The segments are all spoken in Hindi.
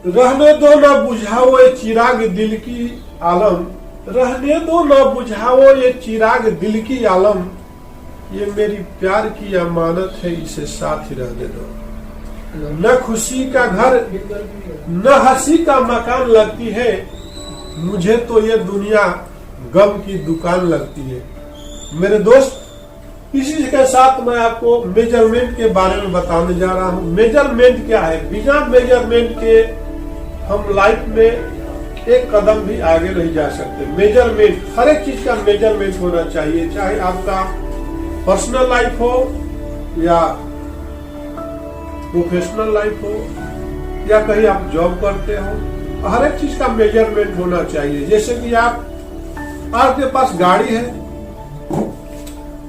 रहने दो न बुझाओ ये चिराग दिल की आलम, रहने दो न बुझाओ ये चिराग दिल की आलम, ये मेरी प्यार की अमानत है इसे साथ ही रहने दो। न खुशी का घर न हंसी का मकान लगती है, मुझे तो ये दुनिया गम की दुकान लगती है। मेरे दोस्त, इसी के साथ मैं आपको मेजरमेंट के बारे में बताने जा रहा हूँ। मेजरमेंट क्या है? बिना मेजरमेंट के हम लाइफ में एक कदम भी आगे नहीं जा सकते। मेजरमेंट, हर एक चीज का मेजरमेंट होना चाहिए, चाहे आपका पर्सनल लाइफ हो या प्रोफेशनल लाइफ हो या कहीं आप जॉब करते हो, हर एक चीज का मेजरमेंट होना चाहिए। जैसे कि आपके पास गाड़ी है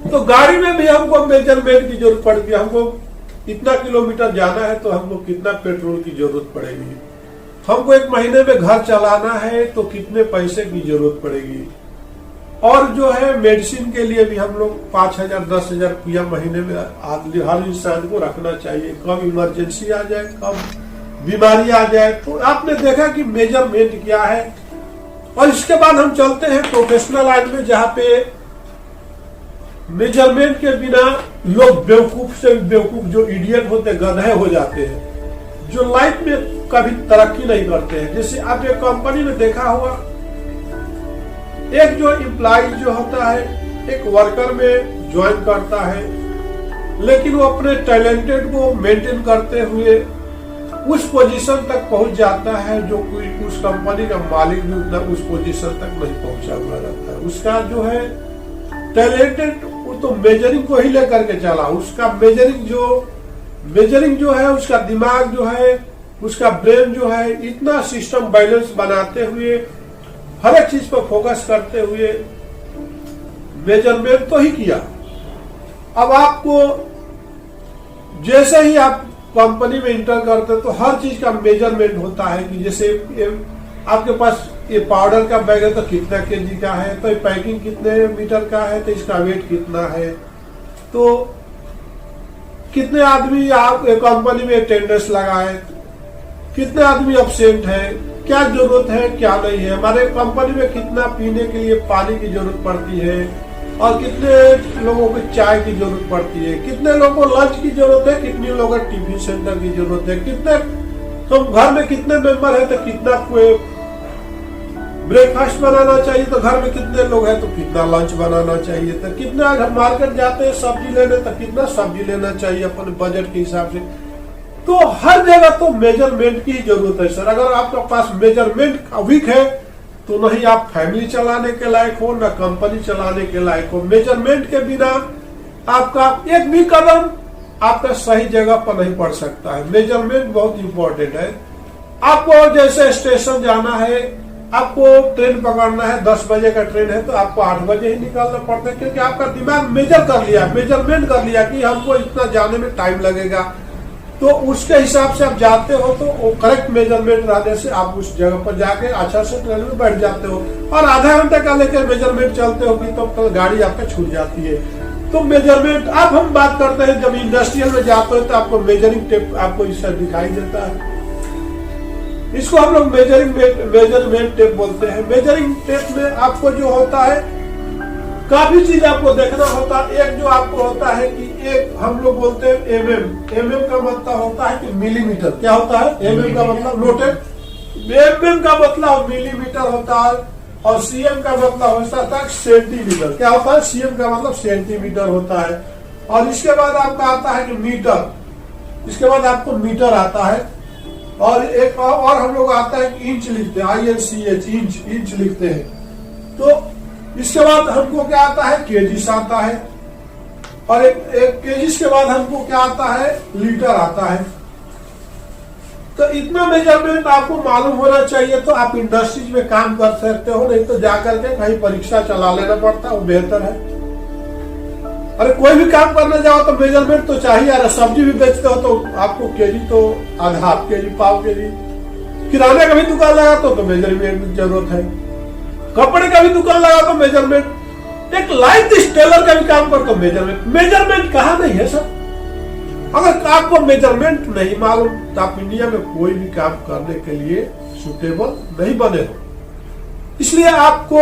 तो गाड़ी में भी हमको मेजरमेंट की जरूरत पड़ती है। हमको इतना किलोमीटर जाना है तो हमको कितना पेट्रोल की जरूरत पड़ेगी। हमको एक महीने में घर चलाना है तो कितने पैसे की जरूरत पड़ेगी। और जो है मेडिसिन के लिए भी हम लोग 5,000 10,000 रुपया महीने में हर इंसान को रखना चाहिए। कब इमरजेंसी आ जाए, कब बीमारी आ जाए। तो आपने देखा कि मेजरमेंट क्या है। और इसके बाद हम चलते हैं प्रोफेशनल लाइन में, जहाँ पे मेजरमेंट के बिना लोग बेवकूफ से बेवकूफ, जो इडियट होते गधे हो जाते हैं, जो लाइफ में कभी तरक्की नहीं करते हैं। जैसे आप एक कंपनी में देखा होगा, एक जो एम्प्लॉय जो होता है एक वर्कर में ज्वाइन करता है, लेकिन वो अपने टैलेंटेड को मेंटेन करते हुए उस पोजीशन तक पहुंच जाता है जो कोई उस कंपनी का मालिक भी उतना उस पोजीशन तक नहीं पहुंचा हुआ रहता है। उसका जो है टैलेंटेड, वो तो मेजरिंग को ही लेकर के चला। उसका मेजरिंग जो है, उसका दिमाग जो है, उसका ब्रेन जो है, इतना सिस्टम बैलेंस बनाते हुए, हर एक चीज पर फोकस करते हुए मेजरमेंट तो ही किया। अब आपको जैसे ही आप कंपनी में इंटर करते तो हर चीज का मेजरमेंट होता है कि जैसे आपके पास ये पाउडर का बैग है तो कितना केजी का है, तो पैकिंग कितने मीटर का है, तो इसका वेट कितना है, तो कितने आदमी आप कंपनी में अटेंडेंस लगाए, कितने आदमी अब्सेंट है, क्या जरूरत है क्या नहीं है, हमारे कंपनी में कितना पीने के लिए पानी की जरूरत पड़ती है, और कितने लोगों को चाय की जरूरत पड़ती है, कितने लोगों को लंच की जरूरत है, कितने लोगों को टिफिन सेंटर की जरूरत है, कितने तो घर में कितने मेंबर है तो कितना ब्रेकफास्ट बनाना चाहिए, तो घर में कितने लोग हैं तो कितना लंच बनाना चाहिए, तो कितना हम मार्केट जाते हैं सब्जी लेने तो कितना सब्जी लेना चाहिए अपने बजट के हिसाब से। तो हर जगह तो मेजरमेंट की जरूरत है सर। अगर आपके पास मेजरमेंट वीक है तो नहीं आप फैमिली चलाने के लायक हो, न कंपनी चलाने के लायक हो। मेजरमेंट के बिना आपका एक भी कदम आपका सही जगह पर नहीं पड़ सकता है। मेजरमेंट बहुत इंपॉर्टेंट है। आपको जैसे स्टेशन जाना है, आपको ट्रेन पकड़ना है, 10 बजे का ट्रेन है तो आपको 8 बजे ही निकालना पड़ता है, क्योंकि आपका दिमाग मेजरमेंट कर लिया कि हमको इतना जाने में टाइम लगेगा। तो उसके हिसाब से आप जाते हो तो वो करेक्ट मेजरमेंट रहने से आप उस जगह पर जाके अच्छा से ट्रेन में बैठ जाते हो। और आधा घंटे का लेकर मेजरमेंट चलते हो कि तो गाड़ी आपका छूट जाती है। तो मेजरमेंट अब हम बात करते हैं, जब इंडस्ट्रियल में जाते हो तो आपको मेजरिंग टेप आपको इससे दिखाई देता है। इसको हम लोग मेजरमेंट टेप बोलते हैं। मेजरिंग टेप में आपको जो होता है काफी चीज आपको देखना होता है। एक जो आपको होता है कि एक हम लोग बोलते हैं एमएम का मतलब होता है कि मिलीमीटर। क्या होता है? एमएम का मतलब नोटेड, एमएम का मतलब मिलीमीटर होता है, और सीएम का मतलब होता है सेंटीमीटर। क्या होता है? सीएम का मतलब सेंटीमीटर होता है। और इसके बाद आपका आता है कि मीटर, इसके बाद आपको मीटर आता है, और एक और हम लोग आता है कि इंच लिखते हैं, INCH, इंच लिखते हैं। तो इसके बाद हमको क्या आता है? केजीस आता है, और एक केजीस के बाद हमको क्या आता है? लीटर आता है। तो इतना मेजरमेंट आपको मालूम होना चाहिए तो आप इंडस्ट्रीज में काम कर सकते हो, नहीं तो जाकर के कहीं परीक्षा चला लेना पड़ता है, वो बेहतर है। अरे कोई भी काम करने जाओ तो मेजरमेंट तो चाहिए। अरे सब्जी भी बेचते हो तो आपको केजी तो आधा केजी, पाव केजी। किराने का भी दुकान लगा तो मेजरमेंट की जरूरत है। कपड़े का भी दुकान लगा तो मेजरमेंट। एक लाइफ स्टाइलर का भी काम कर तो मेजरमेंट कहाँ नहीं है सर। अगर आपको मेजरमेंट नहीं मालूम तो आप इंडिया में कोई भी काम करने के लिए सुटेबल नहीं बने हो। इसलिए आपको,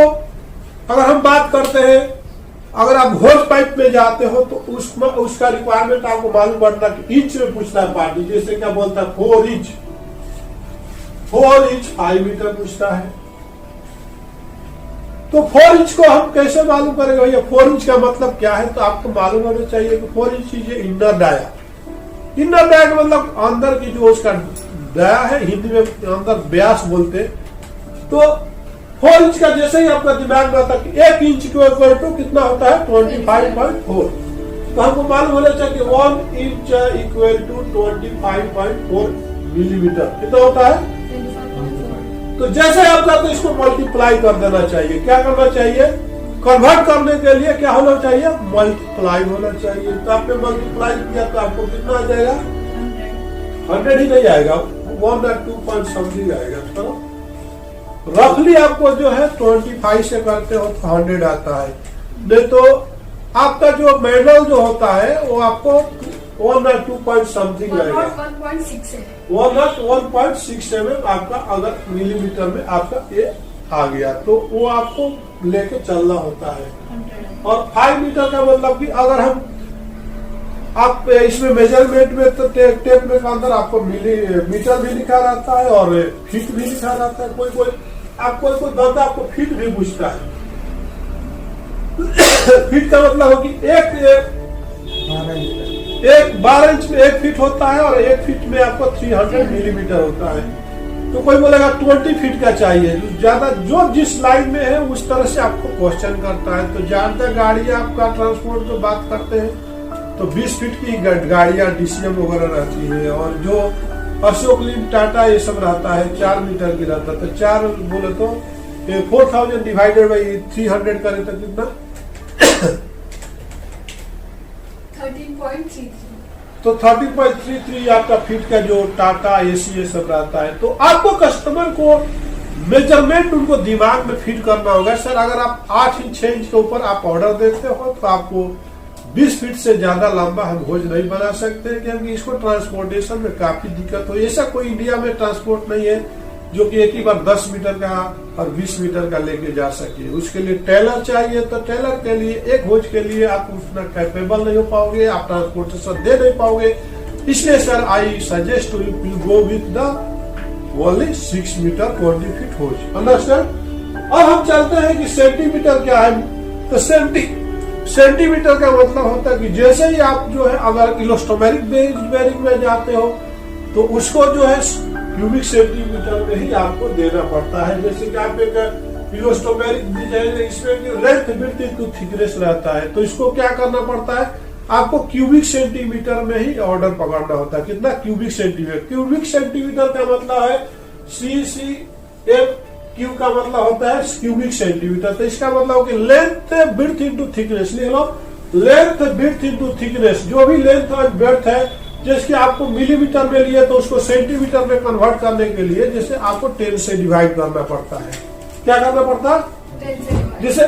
अगर हम बात करते हैं, अगर आप होल पाइप में जाते हो तो उसका रिक्वायरमेंट आपको मालूम पड़ता है कि इंच में पूछता है पार्टी। जैसे क्या बोलता है 4 इंच 5 मीटर पूछता है। तो 4 इंच को हम कैसे मालूम करेंगे भैया? 4 इंच का मतलब क्या है? तो आपको मालूम होना चाहिए कि 4 इंच चीज इनर डाया। इनर डाया का मतलब अंदर की जो उसका डाया है, हिंदी में अंदर व्यास बोलते। तो 4 इंच का जैसे ही आपका दिमाग में आता है कि 1 इंच को इक्वल टू कितना होता है 25.4। तो हमको मालूम होना चाहिए कि 1 इंच इक्वल टू 25.4 मिलीमीटर कितना होता है। तो जैसे आपका तो इसको मल्टीप्लाई कर देना चाहिए। क्या करना चाहिए? कन्वर्ट करने के लिए क्या होना चाहिए? मल्टीप्लाई होना चाहिए। तो आपने मल्टीप्लाई किया तो आपको कितना आ जाएगा? 100 ही नहीं आएगा, 1 या 2 पॉइंट समथिंग आएगा। तो रफली आपको जो है 25 से करते हो तो 100 आता है। नहीं तो आपका जो मेडल जो होता है वो आपको 1 या 2 पॉइंट समथिंग आएगा। 1.67 आपका अगर मिलीमीटर में आपका ये आ गया तो वो आपको लेके चलना होता है। और 5 मीटर का मतलब कि अगर हम आप इसमें मेजरमेंट में तो टेप में अंदर आपको मीटर भी लिखा रहता है और फीट भी लिखा रहता है। कोई बंदा आपको फीट भी पूछता है। फीट का मतलब हो कि एक 12 इंच में 1 फीट होता है और 1 फीट में आपको 300 मिलीमीटर होता है। तो कोई बोलेगा 20 फीट का चाहिए। ज्यादा जो जिस लाइन में है उस तरह से आपको क्वेश्चन करता है। तो ज्यादा गाड़ी आपका ट्रांसपोर्ट जो बात करते हैं तो 20 फीट की गाड़ियां DCM वगैरह रहती है। और जो अशोक लीन टाटा ये सब रहता है 4 मीटर की रहता है। तो 4 बोले तो 4000 डिवाइडेड बाई 300 करें तो कितना 13.33। तो 13.33 आपका फीट का जो टाटा AC ये सब रहता है। तो आपको कस्टमर को मेजरमेंट उनको दिमाग में फीड करना होगा। सर अगर आप 8 इंच 6 इंच के ऊपर आप ऑर्डर देते हो तो आपको 20 फीट से ज्यादा लंबा हम होज नहीं बना सकते, क्योंकि इसको ट्रांसपोर्टेशन में काफी दिक्कत हो। ऐसा कोई इंडिया में ट्रांसपोर्ट नहीं है जो कि एक ही बार 10 मीटर का और 20 मीटर का लेके जा सके। उसके लिए टेलर चाहिए। तो टेलर के लिए एक होज के लिए आप उतना कैपेबल नहीं हो पाओगे, आप ट्रांसपोर्टेशन दे नहीं पाओगे। इसलिए sir I suggest you go with the only 6 metre 20 feet hose. Understand? अब हम चलते हैं कि सेंटीमीटर क्या है। तो सेंटीमीटर का मतलब होता है कि जैसे ही आप जो है अगर इलास्टोमेरिक बेरिंग में जाते हो तो उसको जो है क्यूबिक सेंटीमीटर में ही आपको देना पड़ता है। जैसे कि आप एक इलास्टोमेरिक डिजाइन इसमें लेंथ विड्थ इनटू थिकनेस रहता है। तो इसको क्या करना पड़ता है? आपको क्यूबिक सेंटीमीटर में ही ऑर्डर पकड़ना होता है। कितना? Cubic centimetre. क्यूबिक सेंटीमीटर का मतलब है CCM क्यू का मतलब होता है क्यूबिक सेंटीमीटर। तो इसका मतलब कि लेंथ विड्थ इनटू थिकनेस। लिख लो, लेंथ विड्थ इनटू थिकनेस। जो भी लेंथ और विड्थ है, जैसे आपको मिलीमीटर में लिए तो उसको सेंटीमीटर में कन्वर्ट करने के लिए जैसे आपको 10 से डिवाइड करना पड़ता है। क्या करना पड़ता है? जैसे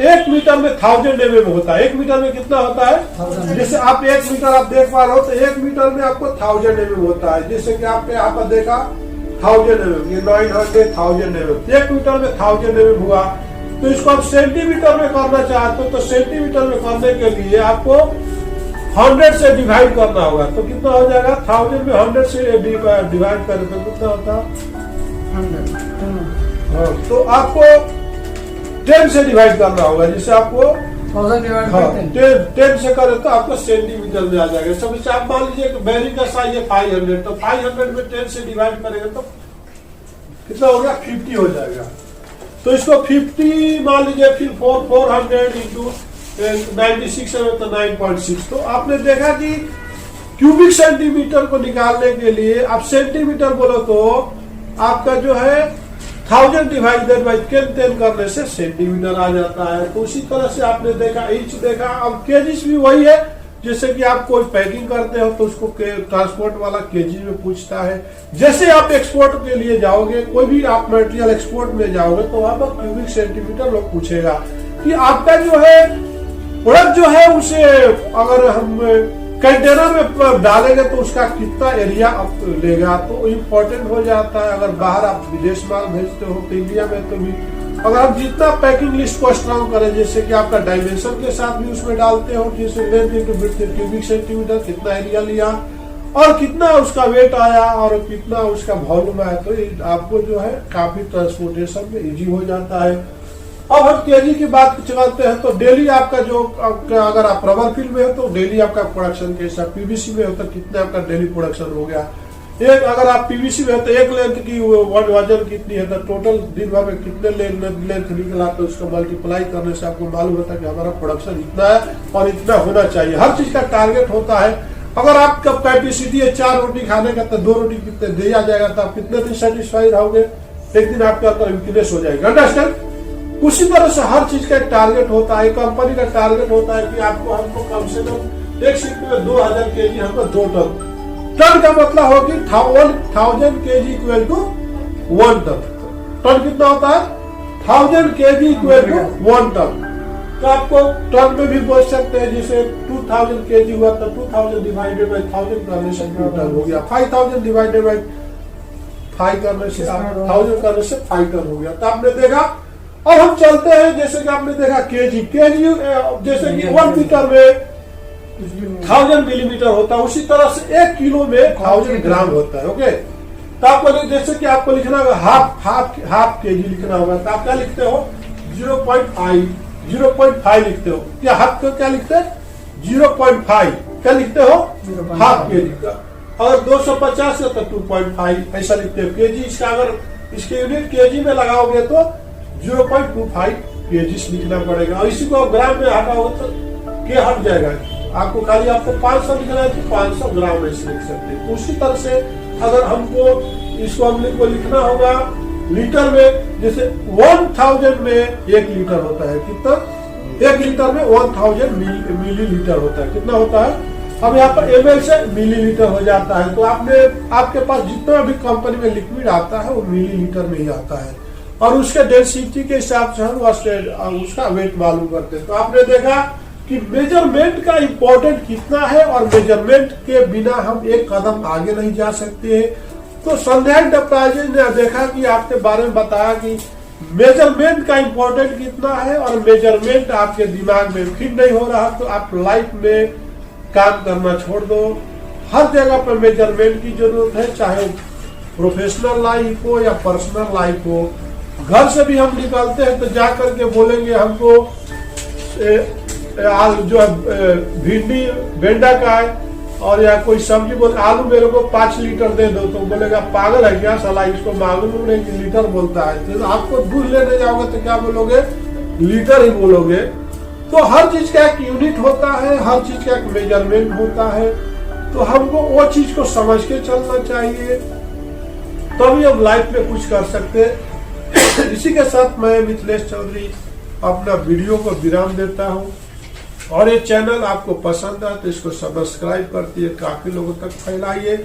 1 मीटर में 1000 mm होता है। 1 मीटर में कितना होता है? जैसे आप 1 मीटर आप देख पा रहे हो तो 1 मीटर में आपको 1000 mm होता है। जैसे कि आपने यहाँ पर देखा 1000 mm, ये 900 1000 mm। 1 मीटर में 1000 mm हुआ। तो इसको आप सेंटीमीटर में करना चाहते हो तो सेंटीमीटर में करने के लिए आपको 100 से डिवाइड करना होगा। तो कितना हो जाएगा? 1000 में 100 से डिवाइड करें तो कितना होता है? 100। तो आपको 10 से डिवाइड करना होगा। जैसे आपको 10 से करे तो आपको सेंटीमीटर में आ जाएगा। सब आप मान लीजिए बेरिंग का साइज है 500, तो 500 में 10 से डिवाइड करेंगे तो कितना हो गया? 50 हो जाएगा। तो इसको 50 मान लीजिए, फिर 400 इंटू 96 है तो 9.6। तो आपने देखा कि क्यूबिक सेंटीमीटर को निकालने के लिए आप सेंटीमीटर बोलो तो आपका जो है 1000 डिवाइडेड बाई 10 करने से सेंटीमीटर आ जाता है। तो उसी तरह से आपने देखा इंच देखा। अब केजीज भी वही है। जैसे कि आप कोई पैकिंग करते हो तो उसको ट्रांसपोर्ट वाला केजी में पूछता है। जैसे आप एक्सपोर्ट के लिए जाओगे, कोई भी आप मटेरियल एक्सपोर्ट में जाओगे तो वहां पर क्यूबिक सेंटीमीटर लोग पूछेगा कि आपका जो है प्रोडक्ट जो है उसे अगर हम कंटेनर में डालेंगे तो उसका कितना एरिया लेगा, तो इम्पोर्टेंट हो जाता है। अगर बाहर आप विदेश माल भेजते हो तो इंडिया में तो भी अगर आप जितना पैकिंग लिस्ट को स्ट्रॉन्ग करें, जैसे कि आपका डायमेंशन के साथ भी उसमें डालते हो, जैसे length into width cubic centimetre, कितना एरिया लिया और कितना उसका वेट आया और कितना उसका वॉल्यूम आया, तो आपको जो है काफी ट्रांसपोर्टेशन में इजी हो जाता है। अब हम केजी की बात चलाते हैं तो डेली आपका जो अगर आप रबर फील्ड में हो तो डेली आपका प्रोडक्शन के हिसाब, पीवीसी में हो तो कितना आपका डेली प्रोडक्शन हो गया। एक अगर आप पीवीसी में हो तो एक लेंथ की वजन कितनी है, तो टोटल दिन भर में कितने लेंथ निकला, तो उसको मल्टीप्लाई करने से आपको मालूम होता है कि हमारा प्रोडक्शन इतना है और इतना होना चाहिए। हर चीज का टारगेट होता है। अगर आपका कैपेसिटी है 4 रोटी खाने का तो 2 रोटी कितने दिया जाएगा, तो आप कितने दिन सेटिस्फाइड रहोगे, एक दिन आपके अंदर वीकनेस हो जाएगा। अंडरस्टैंड? उसी तरह से हर चीज का एक टारगेट होता है। कंपनी का टारगेट होता है कि हमको कम से कम एक शिफ्ट में 2000 केजी, हमको 2 टन। टन का मतलब हो कि 1000 KG equal to 1 ton. Ton कितना होता है? 1000 केजी इक्वल टू 1 टन। तो आपको टन में भी बोल सकते हैं, जैसे 2000 केजी हुआ तो 2000 डिवाइडेड बाई 1000 करने से टन हो गया। 5000 डिवाइडेड बाई 5 करने से 1000 करने से 5 टन हो गया। तो आपने देखा। अब हम चलते हैं, जैसे कि आपने देखा केजी जैसे कि 1 मीटर में 1000 मिलीमीटर होता है, उसी तरह से 1 किलो में 1000 ग्राम होता है। ओके, तो आपको जैसे कि आपको लिखना होगा हाफ केजी लिखना होगा, तो आप क्या लिखते हो? 0.5 लिखते हो। क्या हाफ को क्या लिखते हैं? 0.5 क्या लिखते हो? हाफ केजी का। और 250 है तो 2.5 ऐसा लिखते हो केजी। इसका अगर इसके यूनिट केजी में लगाओगे तो 0.25 केजी लिखना पड़ेगा। और इसी को ग्राम में हटाओगे तो के हट जाएगा। आपको खाली आपको 500 लिखना है तो 500 ग्राम ऐसे लिख सकते हैं। तो उसी तरह से अगर हमको इसको हमको लिखना होगा लीटर में, जैसे 1000 में 1 लीटर होता है। कितना? 1 लीटर में 1000 मिलीलीटर होता है। कितना होता है? अब यहाँ पर ml से मिलीलीटर हो जाता है। तो आपके पास जितना भी कंपनी में लिक्विड आता है वो मिलीलीटर में ही आता है, और उसके डेंसिटी के हिसाब से हम उसका वेट मालूम करते हैं। तो आपने देखा कि मेजरमेंट का इम्पोर्टेंट कितना है, और मेजरमेंट के बिना हम एक कदम आगे नहीं जा सकते हैं। तो संध्या एंटरप्राइजेज ने देखा कि आपके बारे में बताया कि मेजरमेंट का इम्पोर्टेंट कितना है, और मेजरमेंट आपके दिमाग में फिट नहीं हो रहा तो आप लाइफ में काम करना छोड़ दो। हर जगह पर मेजरमेंट की जरूरत है, चाहे प्रोफेशनल लाइफ हो या पर्सनल लाइफ हो। घर से भी हम निकलते हैं तो जा करके बोलेंगे हमको जो भिंडी बेंडा का है, और या कोई सब्जी बोल आलू मेरे को 5 लीटर दे दो, तो बोलेगा पागल है क्या साला, इसको मालूम नहीं कि लीटर बोलता है। तो आपको दूध लेने जाओगे तो क्या बोलोगे? लीटर ही बोलोगे। तो हर चीज का एक यूनिट होता है, हर चीज का एक मेजरमेंट होता है। तो हमको वो चीज को समझ के चलना चाहिए, तभी हम लाइफ में कुछ कर सकते हैं। इसी के साथ मैं मिथिलेश चौधरी अपना वीडियो को विराम देता हूँ। और ये चैनल आपको पसंद है तो इसको सब्सक्राइब करती है, काफी लोगों तक फैलाइए,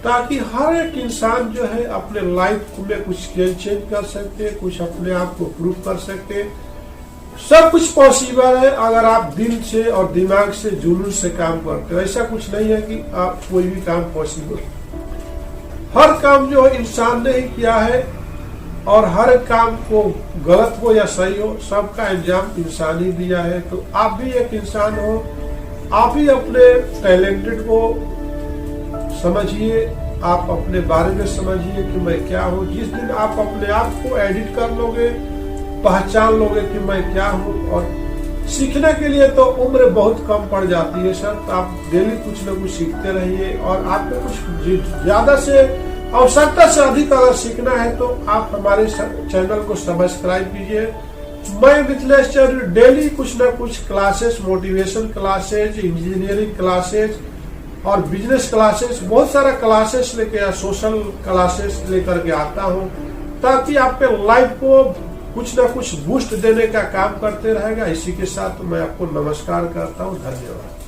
ताकि हर एक इंसान जो है अपने लाइफ में कुछ चेंज कर सकते, कुछ अपने आप को प्रूव कर सकते। सब कुछ पॉसिबल है अगर आप दिल से और दिमाग से जुनून से काम करते हो। ऐसा कुछ नहीं है कि आप कोई भी काम पॉसिबल, हर काम जो इंसान ने ही किया है, और हर काम को गलत हो या सही हो सबका अंजाम इंसान ही दिया है। तो आप भी एक इंसान हो, आप ही अपने टैलेंटेड को समझिए, आप अपने बारे में समझिए कि मैं क्या हूँ। जिस दिन आप अपने आप को एडिट कर लोगे, पहचान लोगे कि मैं क्या हूँ, और सीखने के लिए तो उम्र बहुत कम पड़ जाती है सर। तो आप डेली कुछ न कुछ सीखते रहिए, और आपको कुछ ज्यादा से आवश्यकता से अधिक अगर सीखना है तो आप हमारे चैनल को सब्सक्राइब कीजिए। मैं मिथिलेश चौधरी डेली कुछ न कुछ classes, motivation classes, engineering classes और बिजनेस क्लासेस, बहुत सारा क्लासेस लेके, सोशल क्लासेस लेकर के आता हूँ, ताकि आपके लाइफ को कुछ न कुछ बूस्ट देने का काम करते रहेगा। इसी के साथ मैं आपको नमस्कार करता हूँ। धन्यवाद।